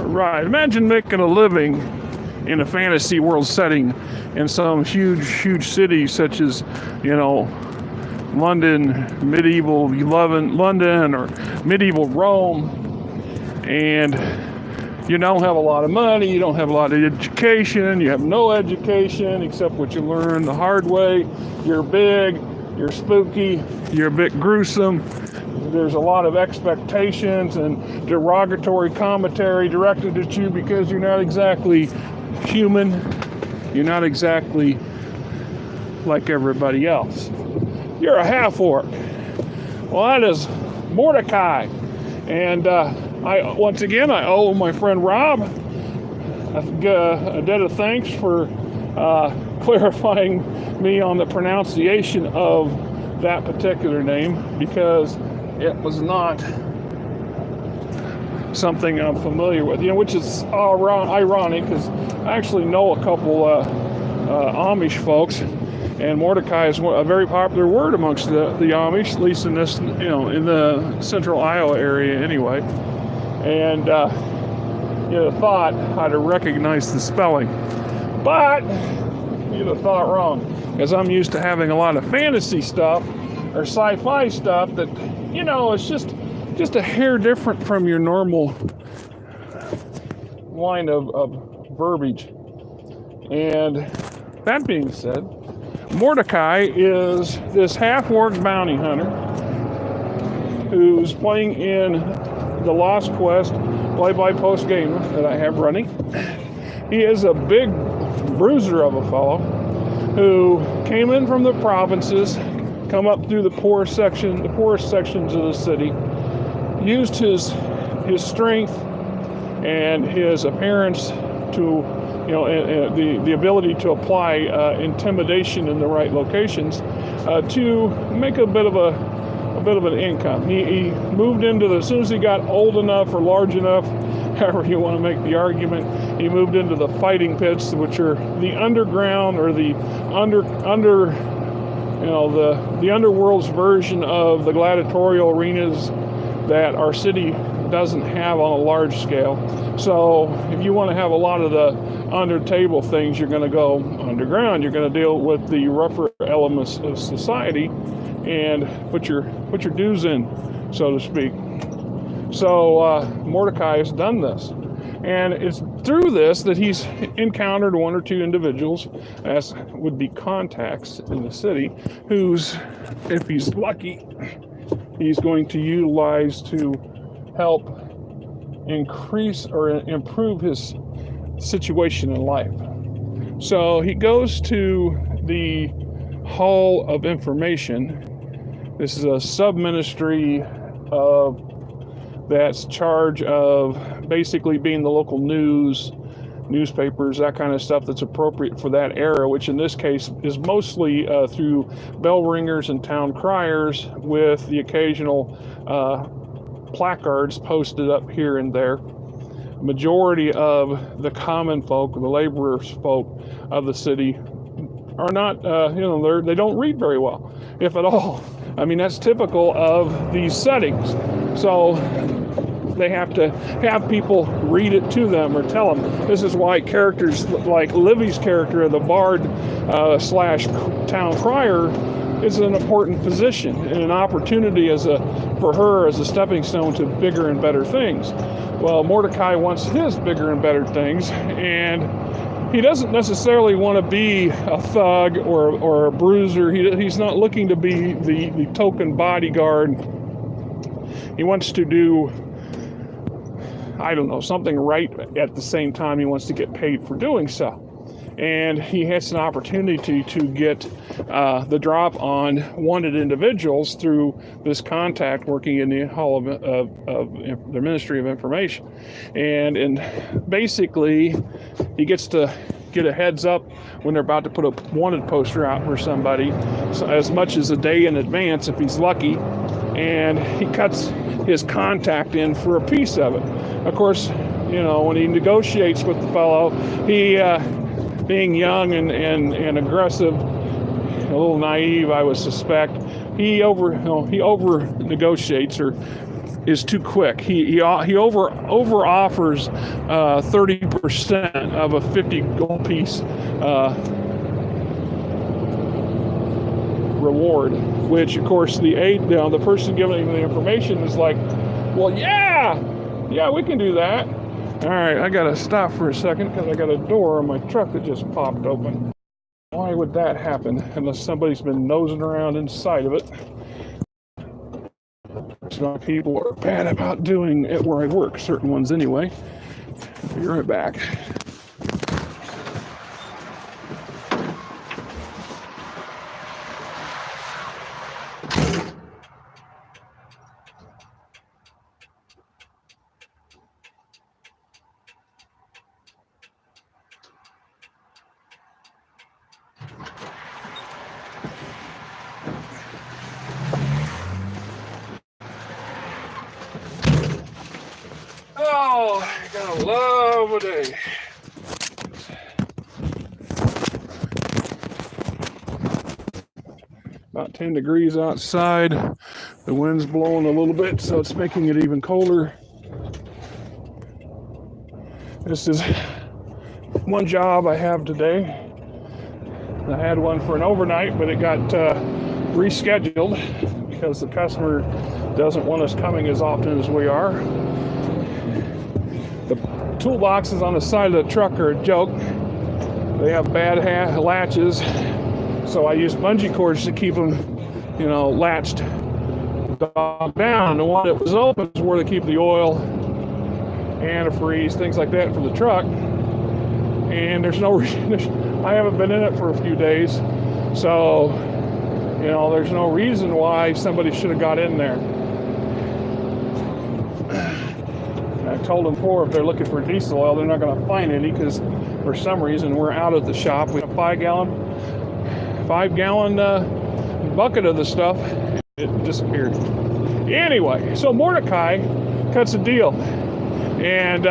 Right. Imagine making a living in a fantasy world setting in some huge city such as, London, medieval London, or medieval Rome, and you don't have a lot of money, you don't have a lot of education, you have no education except what you learn the hard way. You're big, you're spooky, you're a bit gruesome. There's a lot of expectations and derogatory commentary directed at you because you're not exactly human. You're not exactly like everybody else. You're a half-orc. Well, that is Mordecai. And I owe my friend Rob a debt of thanks for clarifying me on the pronunciation of that particular name, because it was not something I'm familiar with, which is ironic because I actually know a couple Amish folks, and Mordecai is a very popular word amongst the Amish, at least in this, in the central Iowa area anyway. And you'd have thought I'd have recognized the spelling, but you'd have thought wrong, because I'm used to having a lot of fantasy stuff or sci-fi stuff that, it's just a hair different from your normal line of verbiage. And that being said, Mordecai is this half-orc bounty hunter who's playing in the Lost Quest play-by-post game that I have running. He is a big bruiser of a fellow who came in from the provinces, come up through the poorest sections of the city, used his strength and his appearance to, the ability to apply intimidation in the right locations to make a bit of an income. He moved into as soon as he got old enough or large enough, however you want to make the argument, he moved into the fighting pits, which are the underground or the the underworld's version of the gladiatorial arenas that our city doesn't have on a large scale. So if you want to have a lot of the under table things, you're going to go underground. You're going to deal with the rougher elements of society and put your dues in, so to speak. So Mordecai has done this. And it's through this that he's encountered one or two individuals, as would be contacts in the city, who's, if he's lucky, he's going to utilize to help increase or improve his situation in life. So he goes to the Hall of Information. This is a sub-ministry of that's charge of basically being the local newspapers, that kind of stuff that's appropriate for that era, which in this case is mostly through bell ringers and town criers, with the occasional placards posted up here and there. Majority of the common folk, the laborers folk of the city, are not, they don't read very well, if at all. I mean, that's typical of these settings. So they have to have people read it to them or tell them. This is why characters like Livy's character, the bard slash town crier, is an important position and an opportunity for her as a stepping stone to bigger and better things. Well, Mordecai wants his bigger and better things, and he doesn't necessarily want to be a thug or a bruiser. He's not looking to be the token bodyguard. He wants to do, something right at the same time he wants to get paid for doing so. And he has an opportunity to get the drop on wanted individuals through this contact working in the Hall of the Ministry of Information. And basically, he gets to get a heads up when they're about to put a wanted poster out for somebody, as much as a day in advance if he's lucky. And he cuts his contact in for a piece of it. Of course, when he negotiates with the fellow, he being young and aggressive, a little naive, I would suspect, he over negotiates or is too quick. He over offers 30% of a 50 gold piece reward, which of course the person giving him the information is like, well, yeah, we can do that. All right, I gotta stop for a second because I got a door on my truck that just popped open. Why would that happen unless somebody's been nosing around inside of it? Some people are bad about doing it where I work, certain ones anyway. Be right back. Oh, I gotta love a day. About 10 degrees outside. The wind's blowing a little bit, so it's making it even colder. This is one job I have today. I had one for an overnight, but it got rescheduled because the customer doesn't want us coming as often as we are. The toolboxes on the side of the truck are a joke. They have bad latches, so I use bungee cords to keep them, latched down. The one that was open is where they keep the oil, antifreeze, things like that for the truck. And there's no reason, I haven't been in it for a few days, so there's no reason why somebody should have got in there. I told them before, if they're looking for diesel oil, they're not going to find any because for some reason we're out at the shop. We have a 5 gallon bucket of the stuff. It disappeared. Anyway, so Mordecai cuts a deal, and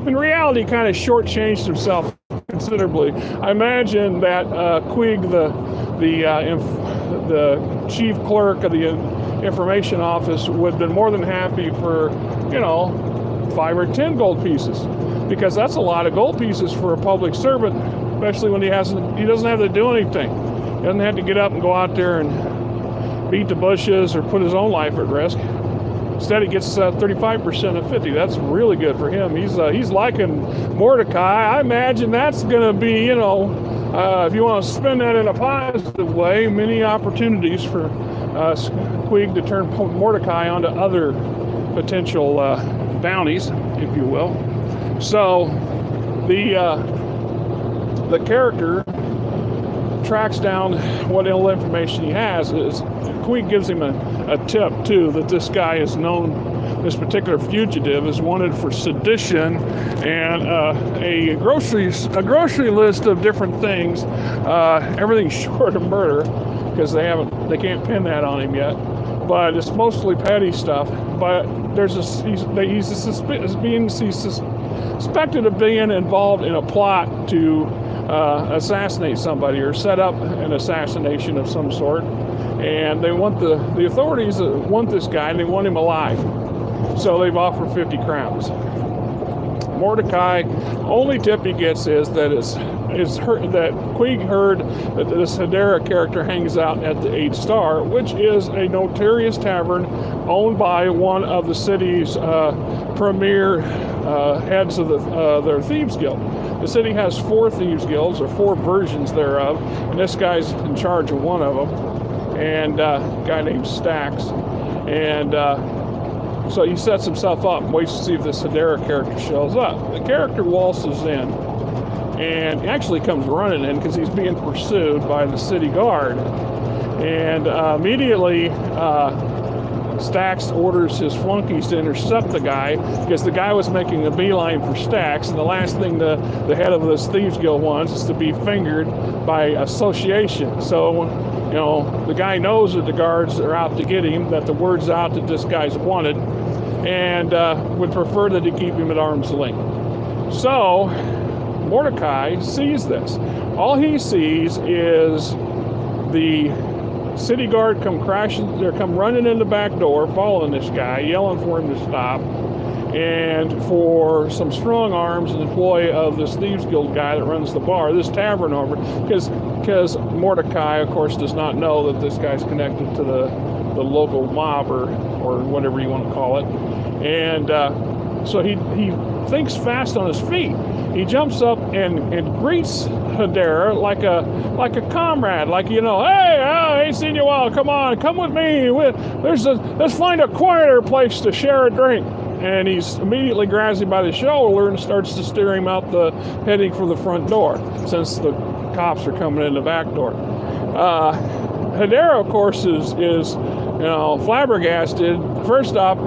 in reality kind of shortchanged himself considerably. I imagine that Quig, the chief clerk of the information office, would have been more than happy for 5 or 10 gold pieces, because that's a lot of gold pieces for a public servant, especially when he doesn't have to do anything. He doesn't have to get up and go out there and beat the bushes or put his own life at risk. Instead, he gets 35% of 50. That's really good for him. He's liking Mordecai. I imagine that's going to be, if you want to spend that in a positive way, many opportunities for Quig to turn Mordecai onto other potential bounties, if you will. So the character tracks down what little information he has. Quig gives him a tip too, that this guy is known, this particular fugitive is wanted for sedition and a grocery list of different things, everything short of murder, because they can't pin that on him yet. But it's mostly petty stuff. But he's suspected of being involved in a plot to assassinate somebody or set up an assassination of some sort. And they want the authorities want this guy, and they want him alive. So they've offered 50 crowns. Mordecai, only tip he gets is that that Quig heard that this Hedera character hangs out at the 8 Star, which is a notorious tavern owned by one of the city's premier heads of their Thieves Guild. The city has 4 Thieves Guilds, or 4 versions thereof, and this guy's in charge of one of them, and a guy named Stax. And so he sets himself up and waits to see if this Hedera character shows up. The character waltzes in, and actually comes running in because he's being pursued by the city guard. And immediately Stax orders his flunkies to intercept the guy, because the guy was making a beeline for Stax, and the last thing the head of this Thieves Guild wants is to be fingered by association. So, the guy knows that the guards are out to get him, that the word's out that this guy's wanted, and would prefer that he keep him at arm's length. So Mordecai sees this. All he sees is the city guard come running in the back door, following this guy, yelling for him to stop, and for some strong arms, an employee of this Thieves Guild guy that runs the bar, this tavern over, because Mordecai, of course, does not know that this guy's connected to the local mob or whatever you want to call it. And so he thinks fast on his feet. He jumps up and greets Hedera like a comrade, like, you know, hey, I ain't seen you in a while. Come with me. Let's find a quieter place to share a drink. And he immediately grabs him by the shoulder and starts to steer him out heading for the front door, since the cops are coming in the back door. Hedera, of course, is flabbergasted. First off,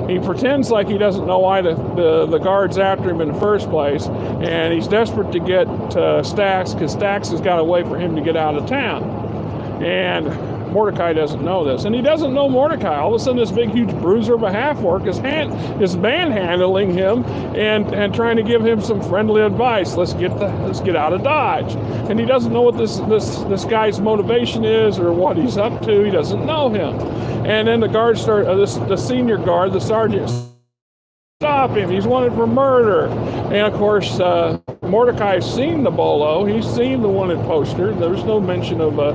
he pretends like he doesn't know why the guard's after him in the first place, and he's desperate to get Stax, because Stax has got a way for him to get out of town. And Mordecai doesn't know this, and he doesn't know Mordecai. All of a sudden, this big, huge bruiser of a half-orc is manhandling him and trying to give him some friendly advice. Let's get out of Dodge. And he doesn't know what this guy's motivation is or what he's up to. He doesn't know him. And then the guard the senior guard, the sergeant, stop him. He's wanted for murder. And of course, Mordecai's seen the bolo. He's seen the wanted poster. There's no mention of a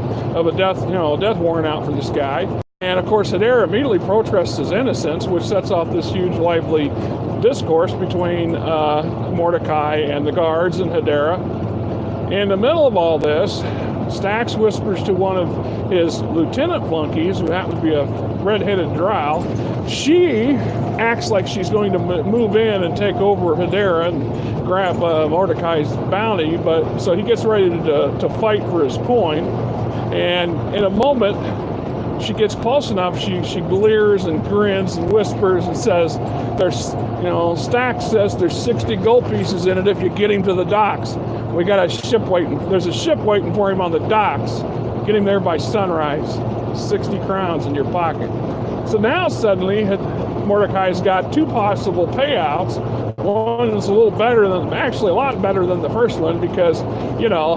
death warrant out for this guy. And of course, Hedera immediately protests his innocence, which sets off this huge, lively discourse between Mordecai and the guards and Hedera. In the middle of all this, Stax whispers to one of his lieutenant flunkies, who happens to be a red-headed drow. She acts like she's going to move in and take over Hedera and grab Mordecai's bounty, but so he gets ready to fight for his coin. And in a moment, she gets close enough, she leers and grins and whispers and says, Stax says there's 60 gold pieces in it if you get him to the docks. We got a ship waiting. There's a ship waiting for him on the docks. Get him there by sunrise. 60 crowns in your pocket. So now suddenly Mordecai's got two possible payouts. One is a lot better than the first one, because,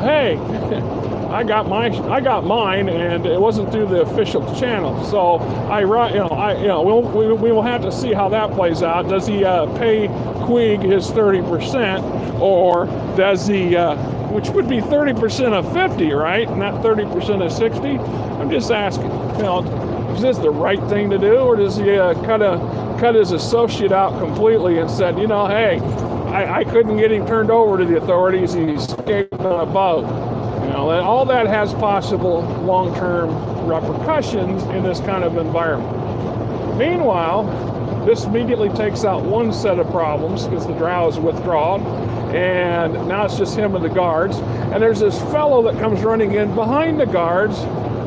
hey, I got mine, and it wasn't through the official channel. So we will have to see how that plays out. Does he pay Quig his 30%, or does he, which would be 30% of 50, right? Not 30% of 60. I'm just asking. Is this the right thing to do, or does he cut his associate out completely and said, hey, I couldn't get him turned over to the authorities. He escaped on a boat. All that has possible long-term repercussions in this kind of environment. Meanwhile, this immediately takes out one set of problems, because the drow is withdrawn, and now it's just him and the guards. And there's this fellow that comes running in behind the guards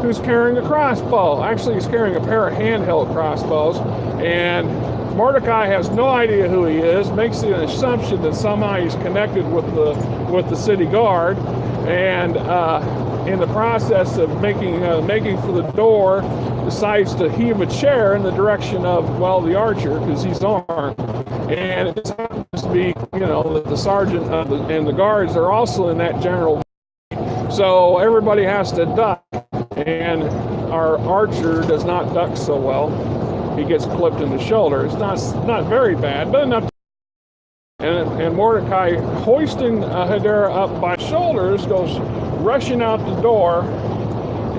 who's carrying a crossbow. Actually, he's carrying a pair of handheld crossbows, and Mordecai has no idea who he is, makes the assumption that somehow he's connected with the city guard, and in the process of making for the door, decides to heave a chair in the direction of, the archer, because he's armed. And it just happens to be, that the sergeant and the guards are also in that general. So everybody has to duck, and our archer does not duck so well. He gets clipped in the shoulder. It's not very bad, but enough. And Mordecai, hoisting Hedera up by shoulders, goes rushing out the door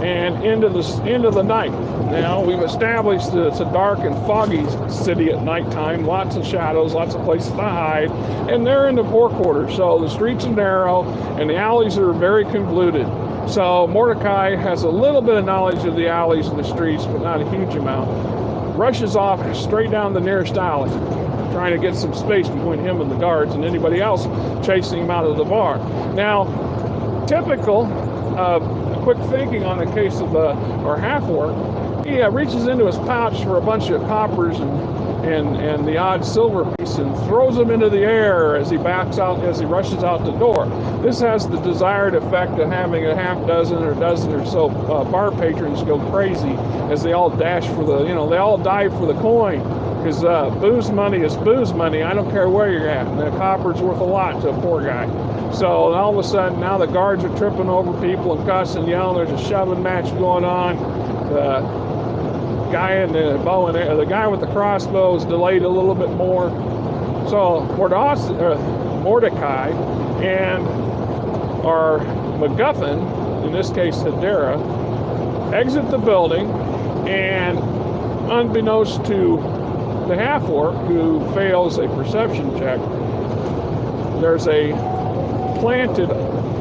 and into the night. Now, we've established that it's a dark and foggy city at nighttime, lots of shadows, lots of places to hide, and they're in the poor quarters, so the streets are narrow and the alleys are very convoluted. So Mordecai has a little bit of knowledge of the alleys and the streets, but not a huge amount. Rushes off straight down the nearest alley, trying to get some space between him and the guards and anybody else chasing him out of the bar. Now, typical of quick thinking on the case of our half-orc, he reaches into his pouch for a bunch of coppers and the odd silver piece and throws them into the air as he rushes out the door. This has the desired effect of having a half dozen or dozen or so bar patrons go crazy as they all dash for they all dive for the coin. because booze money is booze money. I don't care where you're at. And the copper's worth a lot to a poor guy. So all of a sudden, now the guards are tripping over people and cussing, yelling. There's a shoving match going on. The guy in the bow and the guy with the crossbow is delayed a little bit more. So Mordecai and our MacGuffin, in this case Hedera, exit the building, and unbeknownst to the half-orc who fails a perception check, there's a planted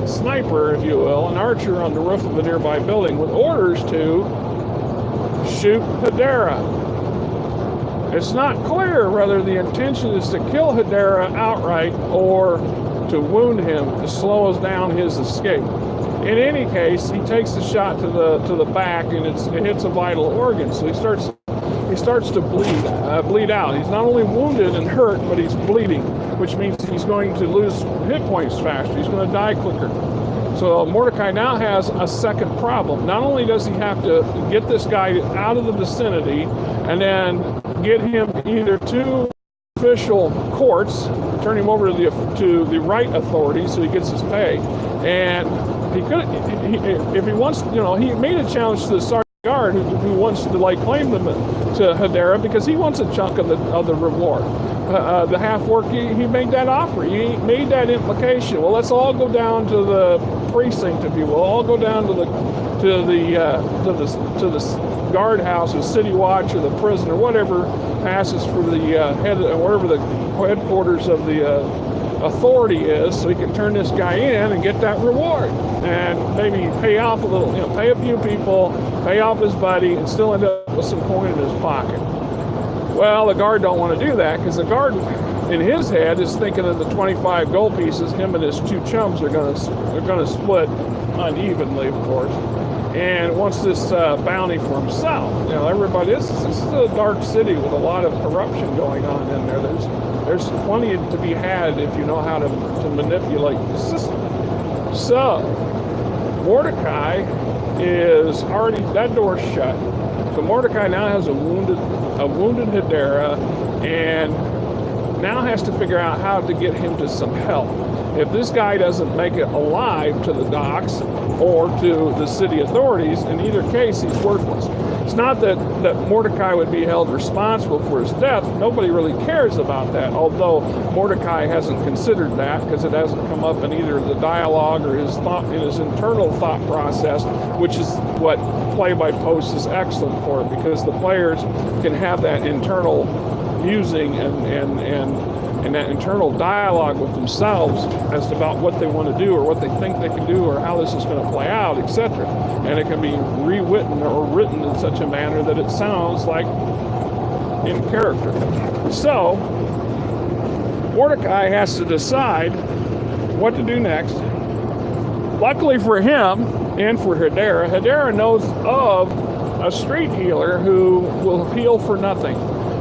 sniper, if you will, an archer on the roof of a nearby building with orders to shoot Hedera. It's not clear whether the intention is to kill Hedera outright or to wound him to slow down his escape. In any case, he takes the shot to the back, and it hits a vital organ. So he starts to bleed out. He's not only wounded and hurt, but he's bleeding, which means he's going to lose hit points faster. He's going to die quicker. So Mordecai now has a second problem. Not only does he have to get this guy out of the vicinity and then get him either to official courts, turn him over to the right authorities so he gets his pay, and if he wants, he made a challenge to the sergeant guard who wants to claim them to Hedera because he wants a chunk of the reward. The half-orc, he made that offer. He made that implication. Well, let's all go down to the precinct, if you will. All go down to the guardhouse, or city watch, or the prison, or whatever passes for the wherever the headquarters of the authority is, so he can turn this guy in and get that reward, and maybe pay off a little, pay a few people, pay off his buddy, and still end up with some coin in his pocket. Well, the guard don't want to do that, because the guard in his head is thinking of the 25 gold pieces him and his two chums are going to split unevenly, of course, and wants this bounty for himself. This is a dark city with a lot of corruption going on in there. There's plenty to be had if you know how to manipulate the system. So Mordecai is already, that door's shut. So Mordecai now has a wounded Hedera, and now has to figure out how to get him to some help. If this guy doesn't make it alive to the docks or to the city authorities, in either case, he's worthless. It's not that Mordecai would be held responsible for his death. Nobody really cares about that, although Mordecai hasn't considered that because it hasn't come up in either the dialogue or his internal thought process, which is what play-by-post is excellent for, because the players can have that internal musing and that internal dialogue with themselves as to about what they want to do or what they think they can do or how this is going to play out, etc. And it can be rewritten or written in such a manner that it sounds like in character. So Mordecai has to decide what to do next. Luckily for him and for Hedera knows of a street healer who will heal for nothing.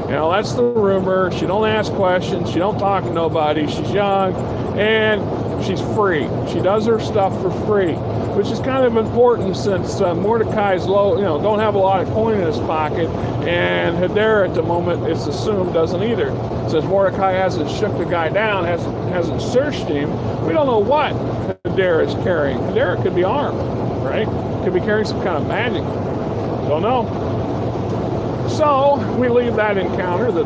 That's the rumor. She don't ask questions. She don't talk to nobody. She's young, and she's free. She does her stuff for free, which is kind of important since Mordecai's don't have a lot of coin in his pocket, and Hedera at the moment, it's assumed, doesn't either. Since Mordecai hasn't shook the guy down, hasn't searched him, we don't know what Hedera is carrying. Hedera could be armed, right? Could be carrying some kind of magic. Don't know. So we leave that encounter at the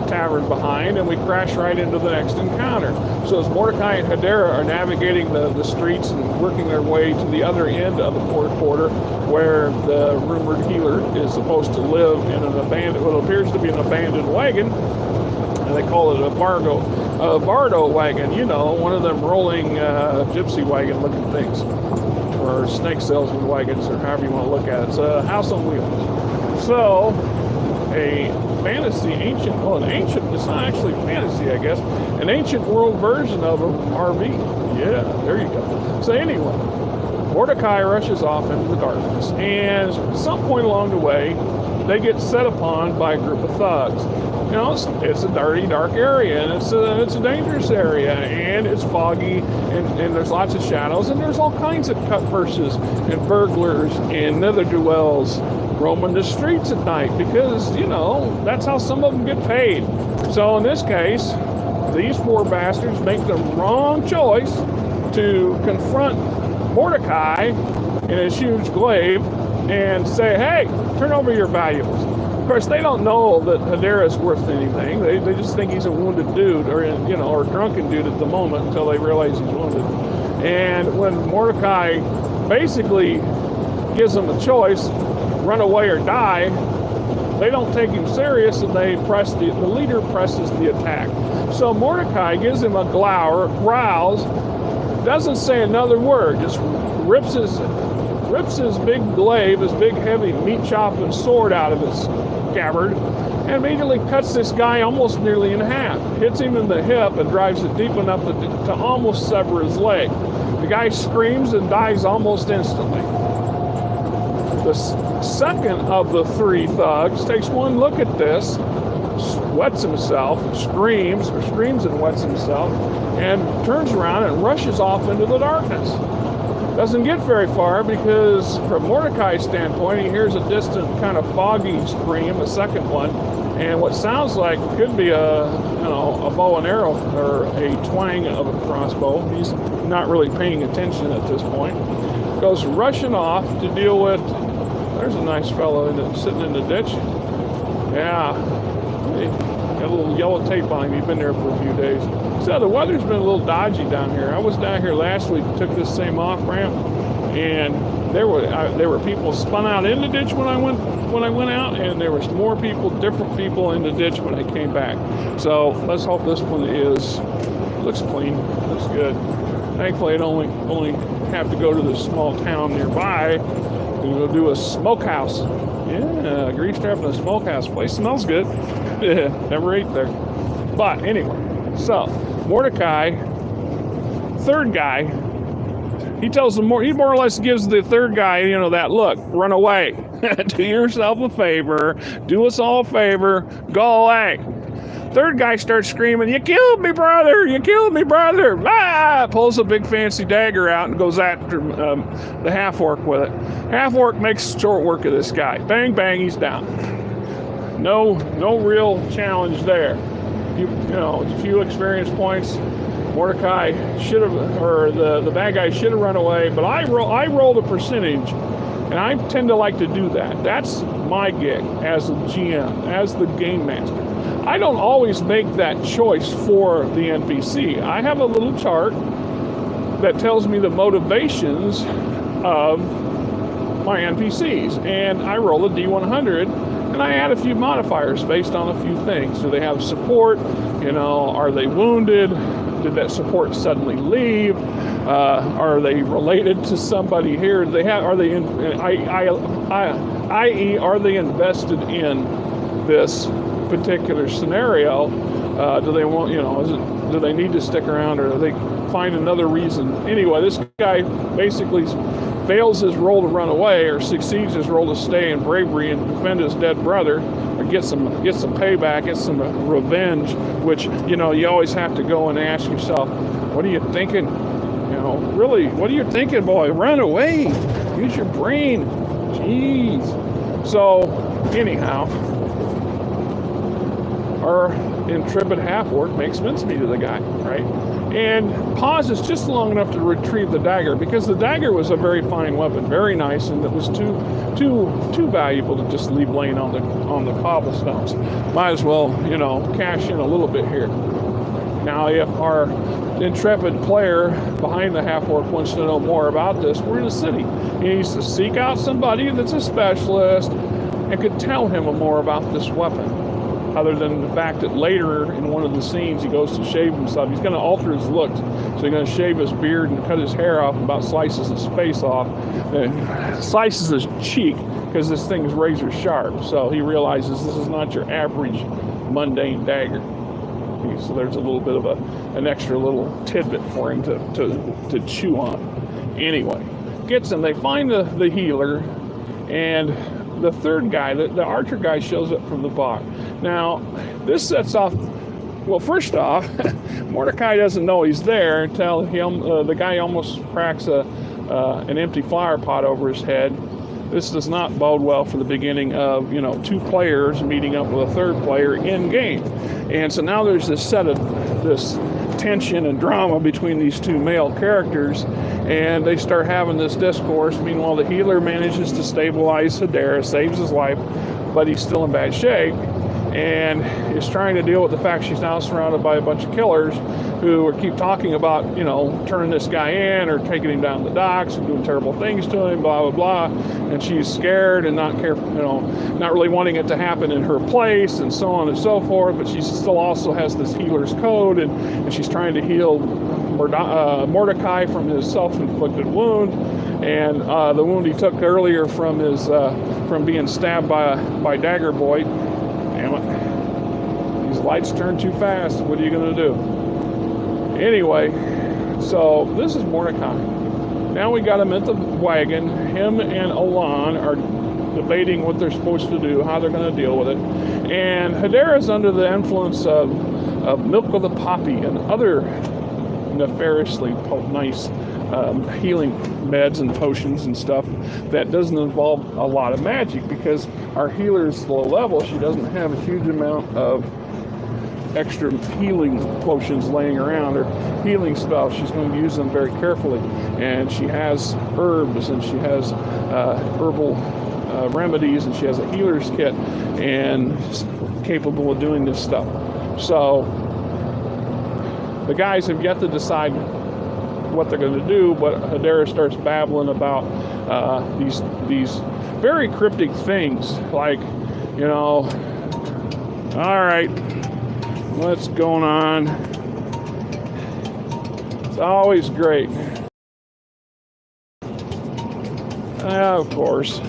tavern behind, and we crash right into the next encounter. So as Mordecai and Hedera are navigating the streets and working their way to the other end of the port quarter, where the rumored healer is supposed to live in what appears to be an abandoned wagon, and they call it a Bardo wagon, one of them rolling gypsy wagon looking things, or snake salesman wagons, or however you want to look at it. It's a house on wheels. So, it's not actually fantasy, I guess, an ancient world version of an RV. Yeah, there you go. So anyway, Mordecai rushes off into the darkness, and at some point along the way, they get set upon by a group of thugs. It's a dirty, dark area, and it's a dangerous area, and it's foggy, and there's lots of shadows, and there's all kinds of cut purses and burglars and nether dwells roaming the streets at night because, you know, that's how some of them get paid. So in this case, these poor bastards make the wrong choice to confront Mordecai in his huge glaive and say, hey, turn over your valuables. Of course, they don't know that Hadera's worth anything. They just think he's a wounded dude or, you know, or drunken dude at the moment until they realize he's wounded. And when Mordecai basically gives them a choice, run away or die, they don't take him serious, and they press the leader presses the attack. So Mordecai gives him a growls, doesn't say another word, just rips his big glaive, his big heavy meat chopping sword out of his scabbard, and immediately cuts this guy almost nearly in half. Hits him in the hip and drives it deep enough to almost sever his leg. The guy screams and dies almost instantly. The second of the three thugs takes one look at this, wets himself, screams and wets himself, and turns around and rushes off into the darkness. Doesn't get very far because from Mordecai's standpoint, he hears a distant kind of foggy scream, a second one, and what sounds like could be a bow and arrow or a twang of a crossbow. He's not really paying attention at this point. Goes rushing off to deal with, there's a nice fellow sitting in the ditch. Yeah, got a little yellow tape on him. He's been there for a few days. So the weather's been a little dodgy down here. I was down here last week, took this same off ramp, and there were people spun out in the ditch when I went out, and there was more people, different people in the ditch when I came back. So let's hope this one looks clean, looks good. Thankfully, I only have to go to this small town nearby and go do a smokehouse. Yeah, grease trap in a smokehouse. Place smells good. Never ate there. But anyway, so Mordecai, third guy, he more or less gives the third guy, you know, that look, run away. Do yourself a favor, do us all a favor, go away. Third guy starts screaming, you killed me, brother, you killed me, brother. Ah! Pulls a big fancy dagger out and goes after the half-orc with it. Half-orc makes short work of this guy. Bang, bang, he's down. No real challenge there. You know, a few experience points. Mordecai should have, or the bad guy should have run away, but I roll the percentage, and I tend to like to do that. That's my gig as a GM, as the game master. I don't always make that choice for the NPC. I have a little chart that tells me the motivations of my NPCs, and I roll a D100, and I add a few modifiers based on a few things. Do they have support? You know, are they wounded? Did that support suddenly leave? Are they related to somebody here? Are they invested in this particular scenario? Do they want, you know, do they need to stick around, or do they find another reason? Anyway, this guy basically fails his role to run away, or succeeds his role to stay in bravery and defend his dead brother, or get some payback, get some revenge, which, you know, you always have to go and ask yourself, what are you thinking? You know, really, what are you thinking, boy? Run away. Use your brain. Jeez. So, anyhow, our intrepid half-orc makes mincemeat of the guy, right? And pauses just long enough to retrieve the dagger, because the dagger was a very fine weapon, very nice, and it was too valuable to just leave laying on the cobblestones. Might as well, you know, cash in a little bit here. Now, if our intrepid player behind the half-orc wants to know more about this, we're in a city. He needs to seek out somebody that's a specialist and could tell him more about this weapon, other than the fact that later in one of the scenes he goes to shave himself. He's going to alter his looks. So he's going to shave his beard and cut his hair off, and about slices his face off, and slices his cheek, because this thing is razor sharp. So he realizes this is not your average mundane dagger. So there's a little bit of an extra little tidbit for him to chew on. Anyway, gets him. They find the healer, and the third guy, the archer guy, shows up from the bar. Now, this sets off, well, first off, Mordecai doesn't know he's there until the guy almost cracks an empty flower pot over his head. this does not bode well for the beginning of, two players meeting up with a third player in game. And so now there's this tension and drama between these two male characters, and they start having this discourse. Meanwhile, the healer manages to stabilize Hedera, saves his life, but he's still in bad shape, and is trying to deal with the fact she's now surrounded by a bunch of killers who keep talking about, turning this guy in or taking him down the docks and doing terrible things to him, blah, blah, blah. And she's scared and not really wanting it to happen in her place and so on and so forth. But she still also has this healer's code, and she's trying to heal Mordecai from his self-inflicted wound, and the wound he took earlier from his from being stabbed by Dagger Boy. Damn it. These lights turn too fast. What are you going to do? Anyway, so this is Mordecai. Now we got him at the wagon. Him and Alon are debating what they're supposed to do, how they're going to deal with it. And Hedera's under the influence of milk of the poppy and other nefariously nice healing meds and potions and stuff that doesn't involve a lot of magic, because our healer's low level. She doesn't have a huge amount of extra healing potions laying around, or healing spells. She's going to use them very carefully, and she has herbs, and she has herbal remedies, and she has a healer's kit, and capable of doing this stuff. So the guys have yet to decide what they're going to do, but Hedera starts babbling about these very cryptic things, like, all right, what's going on? It's always great. Of course.